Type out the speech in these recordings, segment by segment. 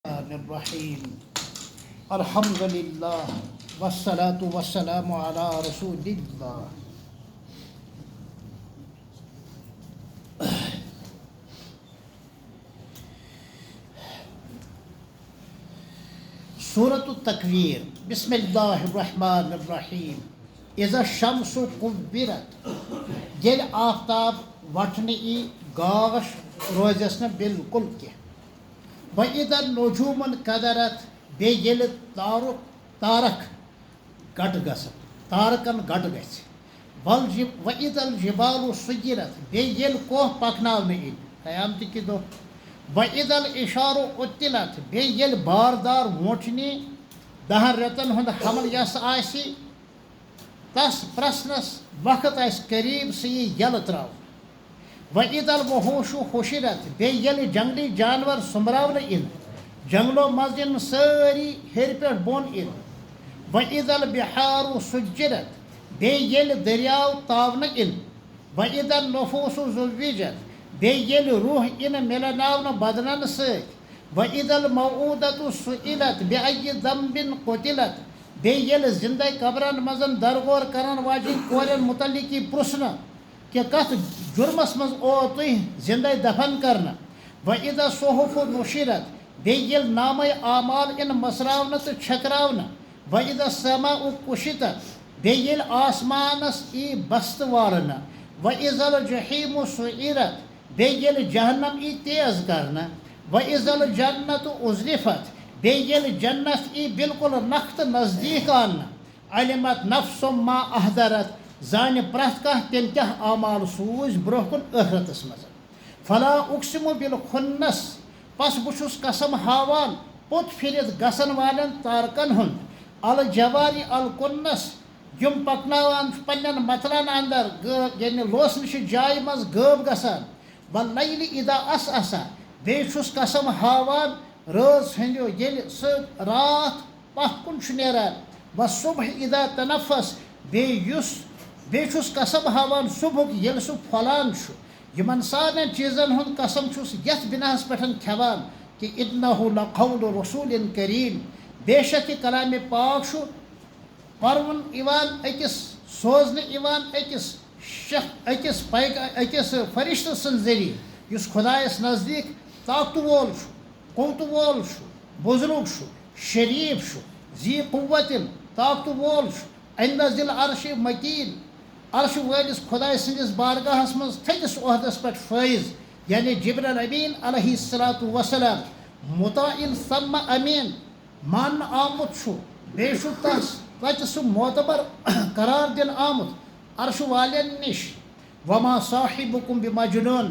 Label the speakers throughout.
Speaker 1: الرحیم الحمد للہ والصلاة والسلام علی رسول اللہ. سورۃ التکویر. بسم اللہ الرحمن الرحیم. اذا الشمس کورت، ییٚلہِ آفتاب وٹھنہٕ ای گاش روزٮ۪س نہٕ بالکل کینٛہہ. وَإِذَا النُّجُومُ انْكَدَرَتْ، بیٚیہِ ییٚلہِ تارک گٹ گژھن، تارکن گٹ گژھِ. وَإِذَا الْجِبَالُ سُيِّرَتْ، بیٚیہِ ییٚلہِ کوہ پکناونہٕ یی قیامتٕکہِ دۄہ. وَإِذَا الْعِشَارُ عُطِّلَتْ، بیٚیہِ ییٚلہِ باردار ووٗنٛٹنی 10 رٮ۪تن ہُنٛد حمل یۄس آسہِ تس پرٛژھنس وقت آسہِ قریٖب سُہ یی یلہٕ ترٛاونہٕ. وَإِذَا الْوُحُوشُ حُشِرَتْ، بیٚیہِ ییٚلہِ جنگلی جانور سُمبراونہٕ یِن، جنگلو منٛز یِن سٲری ہیٚرِ پٮ۪ٹھ بۄن یِن. وَإِذَا الْبِحَارُ سُجِّرَتْ، بیٚیہِ ییٚلہِ دٔریاو تاونہٕ یِن. وَإِذَا النُّفُوسُ زُوِّجَتْ، بیٚیہِ ییٚلہِ روح یِنہٕ مِلناونہٕ بدنن سۭتۍ. وَإِذَا الْمَوْءُودَةُ سُئِلَتْ بِأَيِّ ذَنبٍ قُتِلَتْ، بیٚیہِ ییٚلہِ زِندَے قبرن منٛز درگور کرن واجٮ۪ن کورٮ۪ن مُتعلق یی پرٛژھنہٕ کہ کتھ جُرمس منٛز آو تُہۍ زِندَے دفن کرنہٕ. وَإِذَا الصُّحُفُ نُشِرَتْ، بیٚیہِ ییٚلہِ نامے اعمال یِن مٔژراونہٕ تہٕ چھٔکراونہٕ. وَإِذَا السَّمَاءُ كُشِطَتْ، بیٚیہِ ییٚلہِ آسمانس ای بستہٕ والنہٕ. وَإِذَا الْجَحِیمُ سُعِرَتْ، بیٚیہِ ییٚلہِ جہنم ای تیز کرنہٕ. وَإِذَا الْجَنَّةُ اُزلِفَتْ، بیٚیہِ ییٚلہِ جنت ای بالکل نکھ تہٕ نزدیٖک آننہٕ. عَلِمَتْ نَفْسٌ مَا أَحْضَرَتْ، زانہِ پرٛٮ۪تھ کانٛہہ تیٚلہِ کیٛاہ اعمال سوٗزۍ برونٛہہ کُن ٲخرتس منٛز. فَلا اُقسِمُ بِالْخُنَّس، پس بہٕ چھُس قسم ہاوان پوٚت پھِرِتھ گژھن والٮ۪ن تارکن ہُنٛد. الجواری الکُنَّس، یِم پکناوان چھِ پننٮ۪ن متلن اندر ییٚلہِ لوسنہٕ چھِ جایہِ منٛز غٲب گژھان. وَاللَّیلِ اِذا عَسْعَسَ، بیٚیہِ چھُس قسم ہاوان رٲژ ہٕنٛدیو ییٚلہِ سُہ راتھ پتھ کُن چھُ نیران. وَالصُّبحِ اِذا تَنَفَّس، بیٚیہِ چھُس قسم ہاوان صُبحُک ییٚلہِ سُہ پھۄلان چھُ. یِمن سارنٕے چیٖزن ہُنٛد قسم چھُس یتھ بِناہس پٮ۪ٹھ کھٮ۪وان کہِ اِنَّهُ لَقَوْلُ رَسُولٍ کٔریٖم، بے شک یہِ کلامِ پاک چھُ پروُن یِوان سوزنہٕ یِوان أکِس فرشتہٕ سٕنٛدِ ذٔریعہٕ یُس خۄدایس نزدیٖک طاقتہٕ وول چھُ، قوتہٕ وول چھُ، بُزرگ چھُ، شریٖف چھُ، ذی قُوَّتٍ، طاقتہٕ وول چھُ. عِنٛدَ ذِل عرشِ مکیٖن، عرشہٕ وٲلِس خۄداے سٕنٛدِس بارگاہس منٛز تھٔکِس عہدس پٮ۪ٹھ فٲیِض یعنی جبریل امین علیہ الصلاۃ وسلام. مُطاعٍ ثَمَّ أمیٖن، ماننہٕ آمُت چھُ بیٚیہِ چھُ تتہِ سُہ معتبر قرار دِنہٕ آمُت عرشہٕ والٮ۪ن نِش. وَما صاحِبُکُم بِمَجْنُون،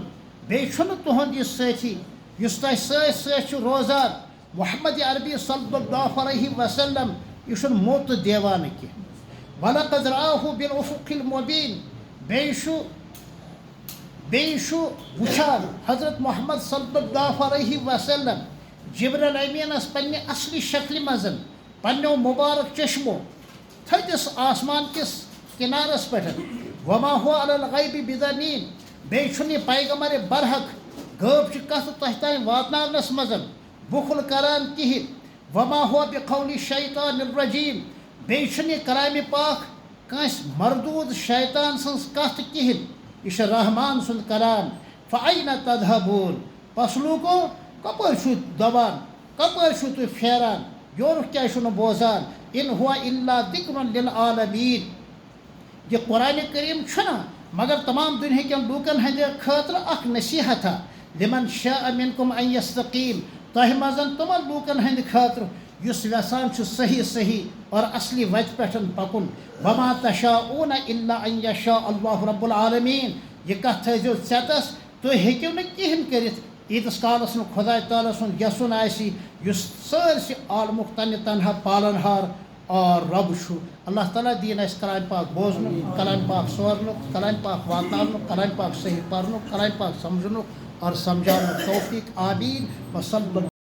Speaker 1: بیٚیہِ چھُنہٕ تُہُنٛد یہِ سٲتھی یُس تۄہہِ سۭتۍ سۭتۍ چھُ روزان محمد عربی صلی اللہ علیہ وسلم، یہِ چھُنہٕ موٚت تہٕ دیوانہٕ کینٛہہ. وَلَقَدْ رَآهُ بِالْأُفُقِ الْمُبیٖن، بیٚیہِ چھُ وٕچھان حضرت محمد صلی اللہ علیہ وسلم جبریل امیٖنس پننہِ اصلی شکلہِ منٛز پننیو مُبارک چشمو تھٔدِس آسمان کِس کِنارس پٮ۪ٹھ. وَما هُوَ عَلَى الْغَیبِ بِضَنیٖن، بیٚیہِ چھُنہٕ یہِ پیغمبرِ برحق غٲب چہِ کتھٕ تۄہہِ تانۍ واتناونس منٛز بُخل کران کِہینۍ. وَما هُوَ بِقَوْلِ شَیطانِ الرَّجیٖم، بیٚیہِ چھُنہٕ یہِ کلامِ پاک کٲنٛسہِ مردوٗد شیطان سٕنٛز کتھ کِہینۍ، یہِ چھُ رحمان سُنٛد کلام. فَأَیْنَ تَذْهَبُونَ، پس لوٗکو کپٲرۍ چھُو دپان، کپٲرۍ چھُو تُہۍ پھیران، یورُک کیٛازِ چھُو نہٕ بوزان. اِن هُوَ إِلَّا ذِکْرٌ لِلْعَالَمِیٖن، یہِ قرآنِ کریم چھُنہ مگر تمام دُنہِکٮ۪ن لوٗکن ہٕنٛدِ خٲطرٕ اکھ نصیحتا. لِمَن شاءَ مِنکُم أن یستقیٖم، تۄہہِ منٛز تِمن لوٗکن ہٕنٛدِ خٲطرٕ یُس یژھان چھُ صحیح اور اصلی وتہِ پٮ۪ٹھ پکُن. وَما تَشاءُونَ إِلَّا أن یشاء اللہُ رَبُّ العالَمیٖن، یہِ کتھ تھٲیزیو ژٮ۪تس، تُہۍ ہیٚکِو نہٕ کِہینۍ کٔرِتھ ییٖتِس کالس نہٕ خۄداے تعالیٰ سُنٛد یَژھُن آسہِ یُس سٲرسٕے عالمُک تنہِ تنہا پالن ہار اور رب چھُ. اللہ تعالیٰ دِیِن اَسہِ کلامِ پاک بوزنُک، کلامِ پاک سورنُک، کلامِ پاک واتناونُک، کلامِ پاک صحیح پرنُک، کلامِ پاک سمجھنُک اور سمجھاونُک توفیٖق. آمیٖن. وصلی